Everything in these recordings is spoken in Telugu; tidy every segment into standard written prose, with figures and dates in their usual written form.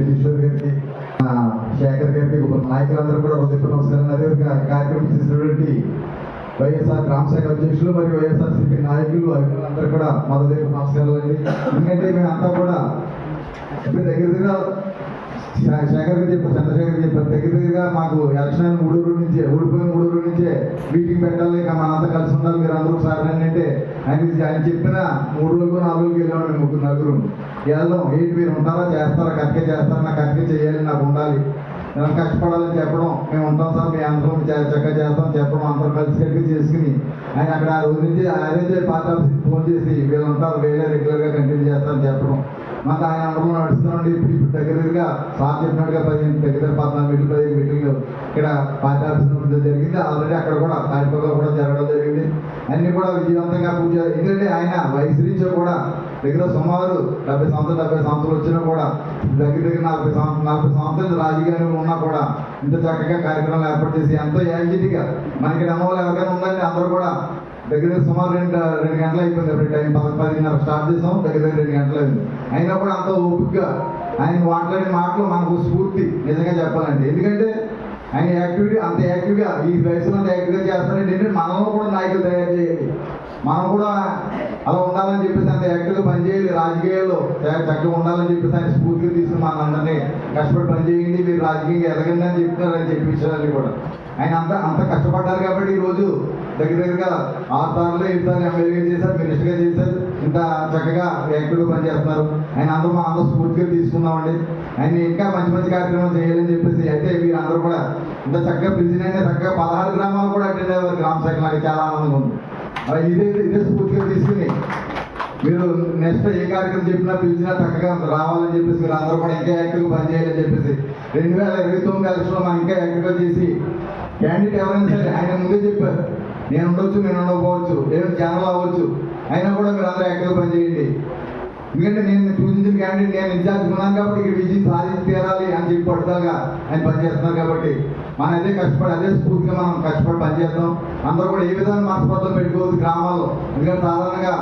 కిషోర్ గారికి, శేఖర్ గారికి, నాయకులందరూ కూడా హృదయపూర్వక నమస్కారం. అదే కార్యక్రమం చేసినటువంటి వైఎస్ఆర్ గ్రామ శాఖ అధ్యక్షులు మరియు వైఎస్ఆర్సీపీ నాయకులు అందరూ కూడా మా హృదయపూర్వక నమస్కారాలు అండి. ఎందుకంటే మేమంతా కూడా దగ్గర శేఖర్ గారు చెప్పారు, చంద్రశేఖర్ చెప్పారు, దగ్గరగా మాకు ఎలక్షన్ ఓడిపోయిన 3 రోజుల నుంచే మీటింగ్ పెట్టాలి, ఇక మనంతా కలిసి ఉండాలి, మీరు అందరూ సార్ అంటే ఆయన చెప్పిన 3 రోజులు 4 రోజులకి వెళ్ళామండి. 3-4 వెళ్దాం, ఏంటి మీరు ఉంటారా, చేస్తారా, కరెక్ట్గా చేస్తారా, నాకు కరెక్ట్గా చేయాలి, నాకు ఉండాలి, నేను కష్టపడాలని చెప్పడం, మేము ఉంటాం సార్, మీ అందరం చక్కగా చేస్తాం చెప్పడం, అందరం కలిసి కట్టుగా చేసుకుని ఆయన అక్కడ ఆ రోజు నుంచి అదే పార్టీ ఆఫీస్కి ఫోన్ చేసి వీళ్ళు ఉంటారు, వీళ్ళే రెగ్యులర్గా కంటిన్యూ చేస్తారని చెప్పడం, మాకు ఆయన అందరూ నడుస్తున్నాండి. ఇప్పుడు దగ్గరగా సార్ చెప్పినట్టుగా 14 మీటింగ్లు ఇక్కడ పార్టీ ఆఫీస్ జరిగింది. ఆల్రెడీ అక్కడ కూడా తాడిపల్లిలో కూడా జరగడం జరిగింది. అన్ని కూడా విజయవంతంగా పూజ. ఎందుకంటే ఆయన వయసు రీత్యా కూడా దగ్గర సుమారు 70 సంవత్సరాలు వచ్చినా కూడా దగ్గర 40 సంవత్సరాలు రాజకీయాలు ఉన్నా కూడా ఇంత చక్కగా కార్యక్రమాలు ఏర్పాటు చేసి ఎంతో యాక్టివ్గా మనకి నమ్మవాళ్ళు ఎవరికైనా ఉందంటే అందరూ కూడా దగ్గర సుమారు 2 గంటలు అయిపోయింది. అప్పుడు టైం 10-10:30 స్టార్ట్ చేసాం, దగ్గర 2 గంటలు అయింది. అయినా కూడా అంత ఓపికగా ఆయన మాట్లాడే మాటలు మనకు స్ఫూర్తి నిజంగా చెప్పాలంటే. ఎందుకంటే ఆయన యాక్టివిటీ అంత యాక్టివ్గా ఈ వయసులో అంత యాక్టివ్గా చేస్తారంటే ఏంటంటే మనలో కూడా నాయకులు తయారు చేయాలి, మనం కూడా అలా ఉండాలని చెప్పేసి అంత యాక్టివ్గా పనిచేయాలి, రాజకీయాల్లో చక్కగా ఉండాలని చెప్పేసి ఆయన స్ఫూర్తిగా తీసుకుని మనందరినీ కష్టపడి పనిచేయండి, మీరు రాజకీయంగా ఎదగండి అని చెప్తున్నారు. అని చెప్పి విషయాలు కూడా ఆయన అంత కష్టపడ్డారు కాబట్టి ఈరోజు దగ్గరగా 6 సార్లు 7 సార్లు ఎమ్మెల్యేగా చేశారు, మినిస్టర్గా చేశారు, ఇంత చక్కగా యాక్టివ్గా పనిచేస్తున్నారు. ఆయన అందరూ స్ఫూర్తిగా తీసుకున్నామండి. ఆయన ఇంకా మంచి కార్యక్రమాలు చేయాలని చెప్పేసి అయితే మీరు అందరూ కూడా ఇంత చక్కగా పిలిచినైనా చక్కగా 16 గ్రామాలు కూడా అటెండ్ అయ్యారు గ్రామ శాఖ. నాకు చాలా ఆనందంగా ఉంది. ఇదే స్ఫూర్తిగా తీసుకుని మీరు నెక్స్ట్ ఏ కార్యక్రమం చెప్పినా పిలిచినా చక్కగా రావాలని చెప్పేసి మీరు అందరూ కూడా ఇంకా యాక్టివ్గా పనిచేయాలని చెప్పేసి 2029 ఎలక్షన్లో మనం ఇంకా యాక్టివ్గా చేసి క్యాండిడేట్ ఎవరైనా సరే ఆయన ముందే చెప్పారు, నేను ఉండొచ్చు, నేను ఉండకపోవచ్చు, ఏదైనా ఛానల్ అవ్వచ్చు, అయినా కూడా మీరు అందరూ యాక్టివ్గా పనిచేయండి. ఎందుకంటే నేను చూపించిన క్యాండిడేట్ నేను ఇన్ఛార్జ్ ఉన్నాను కాబట్టి ఇక్కడ విజయం సాధించి తీరాలి అని చెప్పి పట్టుదలగా ఆయన పనిచేస్తున్నారు. కాబట్టి మనం అదే కష్టపడి అదే స్ఫూర్తిగా మనం కష్టపడి పనిచేద్దాం. అందరూ కూడా ఏ విధంగా మనస్పర్ధలు పెట్టుకోవద్దు గ్రామాల్లో. ఎందుకంటే సాధారణంగా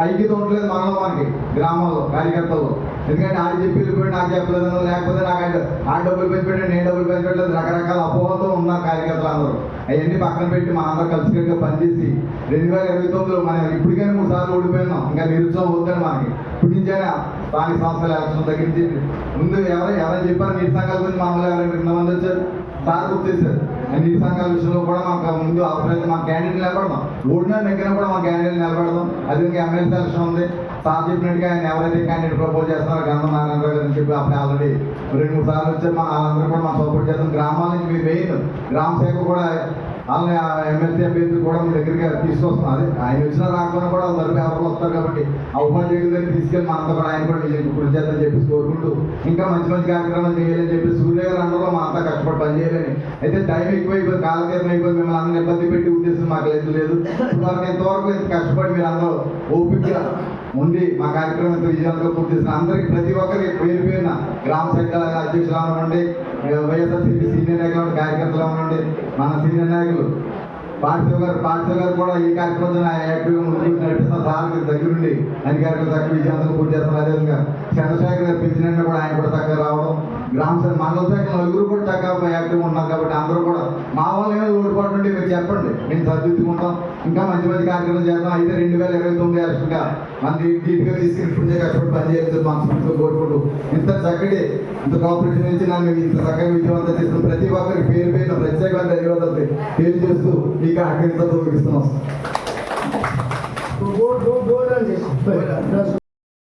ఐక్యత ఉండలేదు మనకి గ్రామాల్లో కార్యకర్తలు. ఎందుకంటే ఆడి చెప్పి వెళ్ళిపోయి నాకు చెప్పలేదు, లేకపోతే నాకు ఆ డబ్బులు పెంచిపెట్టాడు, నేను డబ్బులు పెంచిపెట్టలేదు, రకరకాల అపోహలతో ఉన్నారు కార్యకర్తలు అందరూ. అవన్నీ పక్కన పెట్టి మనందరూ కలిసికట్టుగా పనిచేసి 2029లో మనం ఇప్పటికైనా 3 సార్లు ఓడిపోయినాం. ఇంకా నిరుత్సాహం వద్దని మనకి ఇప్పుడు నుంచైనా స్థానిక సంస్థల ఎలక్షన్ దగ్గర నుంచి ముందు ఎవరైనా చెప్పారు నీటి సంఘాల గురించి మనలో ఎవరైనా 2 మంది వచ్చారు, సార్ గుర్తు చేశారు. నీటి సంఘాల విషయంలో కూడా మాకు ముందు అవసరమైతే మా క్యాండిడేట్ నిలబడదాం, ఓడినా దగ్గర కూడా మా క్యాండిడేట్ నిలబడదాం. అది ఇంకా ఎమ్మెల్యే ఎలక్షన్ ఉంది, సార్ చెప్పినట్టుగా ఆయన ఎవరైతే క్యాండిడేట్ ప్రపోజ్ చేస్తున్నారో గంధం నారాయణరావు గారు అని చెప్పి అప్పుడు ఆల్రెడీ 2-3 సార్లు వచ్చారు. వాళ్ళందరూ కూడా మనం సపోర్ట్ చేద్దాం. గ్రామాల నుంచి మీ మెయిన్ గ్రామ శాఖ కూడా వాళ్ళని ఎమ్మెల్సీ అభ్యర్థులు కూడా మీ దగ్గరికి తీసుకొస్తున్నాం. అదే ఆయన వచ్చినా రాకుండా కూడా అందరూ ఎవరు వస్తారు కాబట్టి ఆ ఉపాధ్యాయుల దగ్గర తీసుకెళ్ళి మనతో కూడా ఆయన కూడా కృషి చేద్దని చెప్పేసి కోరుకుంటూ ఇంకా మంచి కార్యక్రమాలు చేయాలని చెప్పి సూర్య గారు అందరూ మా అంతా కష్టపడి పనిచేయాలని. అయితే టైం ఎక్కువైపోయింది, కాలకీర్ణం అయిపోయింది, మిమ్మల్ని అందరినీ ఇబ్బంది పెట్టి ఉద్దేశం మాకు లేదు. ఇంతవరకు ఇంత కష్టపడి మీరు అందరూ ఓపికగా ఉండి మా కార్యక్రమం ఇంత విజయవంతంగా పూర్తి చేసిన అందరికీ ప్రతి ఒక్కరికి పేరున గ్రామ శాఖ అధ్యక్షులు అవ్వనండి, వైఎస్ఆర్సీపీ సీనియర్ నాయకులు, కార్యకర్తలు అవ్వనండి, మన సీనియర్ నాయకులు పార్టీ గారు కూడా ఈ కార్యక్రమం యాక్టివ్గా ముందుకు నడిపిస్తున్న సార్ దగ్గరుండి అన్ని కార్యక్రమాలు చక్కగా విజయవంతంగా పూర్తి చేస్తున్నారు. అదేవిధంగా చంద్రశేఖర్ గారు పిలిచిన కూడా ఆయన కూడా చక్కగా రావడం, గ్రామ శాఖ మండల శాఖ నలుగురు కూడా చక్కగా యాక్టివ్గా ఉన్నారు. కాబట్టి అందరూ కూడా మా వాళ్ళు ఏమైనా లోటుపాటు ఉంటే మీరు చెప్పండి, మేము సర్దిద్దుకుంటాం, ఇంకా మంచి కార్యక్రమం చేద్దాం. అయితే 2029 ఎలక్షన్గా మన దీటుగా తీసుకుని ఇప్పుడే కష్టపడి పనిచేయచ్చు మనస్ఫూర్తిగా కోరుకుంటూ ఇంత కోఆపరేషన్ నుంచి నన్ను ఇంత చక్కగా విజయవంతం చేసిన ప్రతి ఒక్కరికి పేరున ప్రత్యేకమైన ధన్యవాదాలు తెలియజేస్తూ ఈ కార్యక్రమంతో ముగిస్తున్నాం.